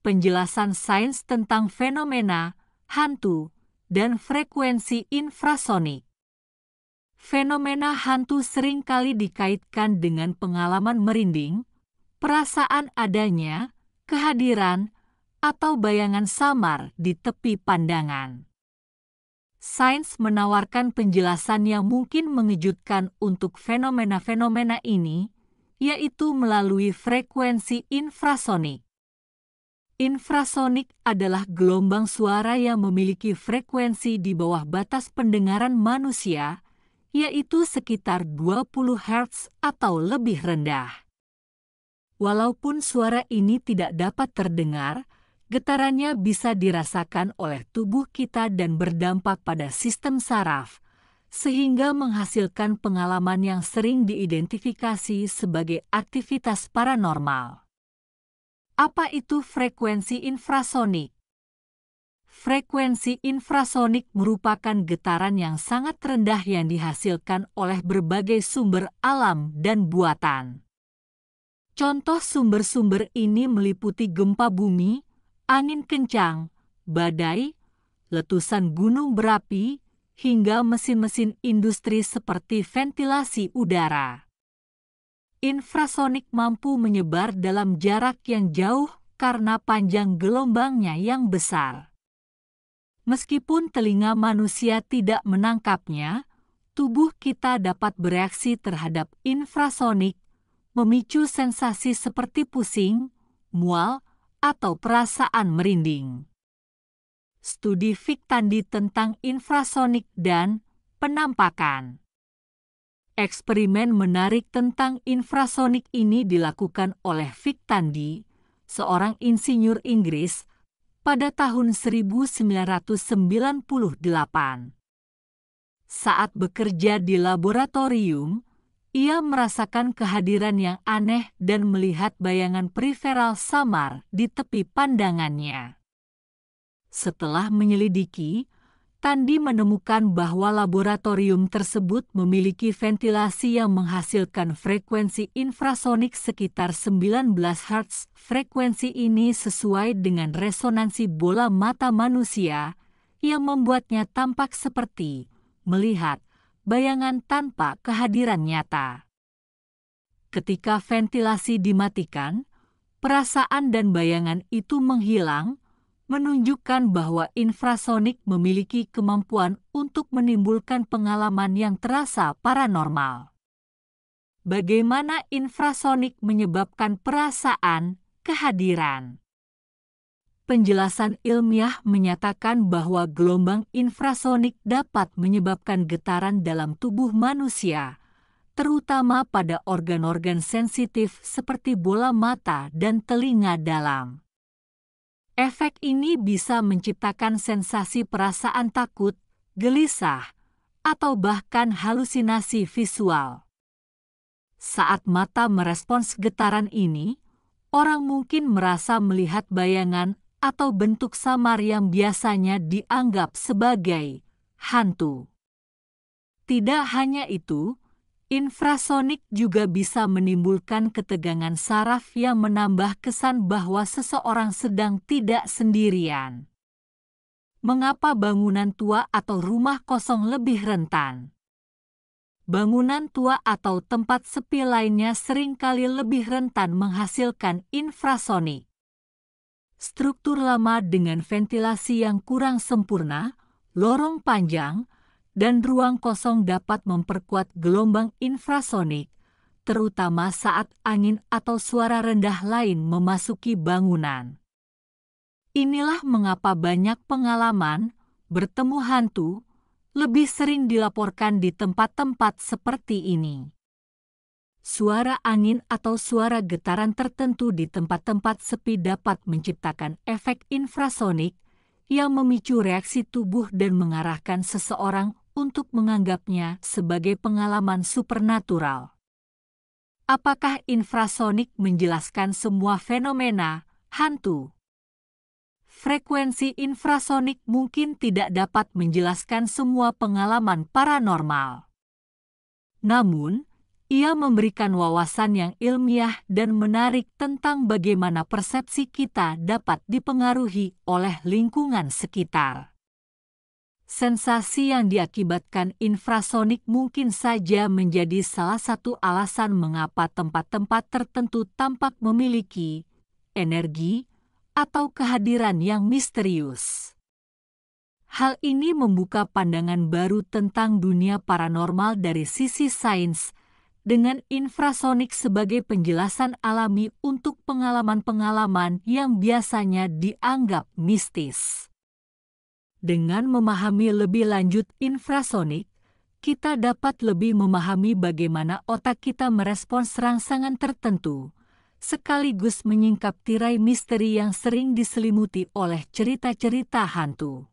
penjelasan sains tentang fenomena hantu dan frekuensi infrasonik. Fenomena hantu seringkali dikaitkan dengan pengalaman merinding, perasaan adanya, kehadiran, atau bayangan samar di tepi pandangan. Sains menawarkan penjelasan yang mungkin mengejutkan untuk fenomena-fenomena ini, yaitu melalui frekuensi infrasonik. Infrasonik adalah gelombang suara yang memiliki frekuensi di bawah batas pendengaran manusia, yaitu sekitar 20 Hz atau lebih rendah. Walaupun suara ini tidak dapat terdengar, getarannya bisa dirasakan oleh tubuh kita dan berdampak pada sistem saraf, sehingga menghasilkan pengalaman yang sering diidentifikasi sebagai aktivitas paranormal. Apa itu frekuensi infrasonik? Frekuensi infrasonik merupakan getaran yang sangat rendah yang dihasilkan oleh berbagai sumber alam dan buatan. Contoh sumber-sumber ini meliputi gempa bumi, angin kencang, badai, letusan gunung berapi, hingga mesin-mesin industri seperti ventilasi udara. Infrasonik mampu menyebar dalam jarak yang jauh karena panjang gelombangnya yang besar. Meskipun telinga manusia tidak menangkapnya, tubuh kita dapat bereaksi terhadap infrasonik, memicu sensasi seperti pusing, mual, atau perasaan merinding. Studi Victandi tentang infrasonik dan penampakan. Eksperimen menarik tentang infrasonik ini dilakukan oleh Victandi, seorang insinyur Inggris, pada tahun 1998. Saat bekerja di laboratorium, ia merasakan kehadiran yang aneh dan melihat bayangan periferal samar di tepi pandangannya. Setelah menyelidiki, Tandi menemukan bahwa laboratorium tersebut memiliki ventilasi yang menghasilkan frekuensi infrasonik sekitar 19 Hz. Frekuensi ini sesuai dengan resonansi bola mata manusia yang membuatnya tampak seperti melihat bayangan tanpa kehadiran nyata. Ketika ventilasi dimatikan, perasaan dan bayangan itu menghilang, menunjukkan bahwa infrasonik memiliki kemampuan untuk menimbulkan pengalaman yang terasa paranormal. Bagaimana infrasonik menyebabkan perasaan kehadiran? Penjelasan ilmiah menyatakan bahwa gelombang infrasonik dapat menyebabkan getaran dalam tubuh manusia, terutama pada organ-organ sensitif seperti bola mata dan telinga dalam. Efek ini bisa menciptakan sensasi perasaan takut, gelisah, atau bahkan halusinasi visual. Saat mata merespons getaran ini, orang mungkin merasa melihat bayangan atau bentuk samar yang biasanya dianggap sebagai hantu. Tidak hanya itu, infrasonik juga bisa menimbulkan ketegangan saraf yang menambah kesan bahwa seseorang sedang tidak sendirian. Mengapa bangunan tua atau rumah kosong lebih rentan? Bangunan tua atau tempat sepi lainnya seringkali lebih rentan menghasilkan infrasonik. Struktur lama dengan ventilasi yang kurang sempurna, lorong panjang, dan ruang kosong dapat memperkuat gelombang infrasonik, terutama saat angin atau suara rendah lain memasuki bangunan. Inilah mengapa banyak pengalaman bertemu hantu lebih sering dilaporkan di tempat-tempat seperti ini. Suara angin atau suara getaran tertentu di tempat-tempat sepi dapat menciptakan efek infrasonik yang memicu reaksi tubuh dan mengarahkan seseorang untuk menganggapnya sebagai pengalaman supernatural. Apakah infrasonik menjelaskan semua fenomena hantu? Frekuensi infrasonik mungkin tidak dapat menjelaskan semua pengalaman paranormal. Namun, Ia memberikan wawasan yang ilmiah dan menarik tentang bagaimana persepsi kita dapat dipengaruhi oleh lingkungan sekitar. Sensasi yang diakibatkan infrasonik mungkin saja menjadi salah satu alasan mengapa tempat-tempat tertentu tampak memiliki energi atau kehadiran yang misterius. Hal ini membuka pandangan baru tentang dunia paranormal dari sisi sains, dengan infrasonik sebagai penjelasan alami untuk pengalaman-pengalaman yang biasanya dianggap mistis. Dengan memahami lebih lanjut infrasonik, kita dapat lebih memahami bagaimana otak kita merespons rangsangan tertentu, sekaligus menyingkap tirai misteri yang sering diselimuti oleh cerita-cerita hantu.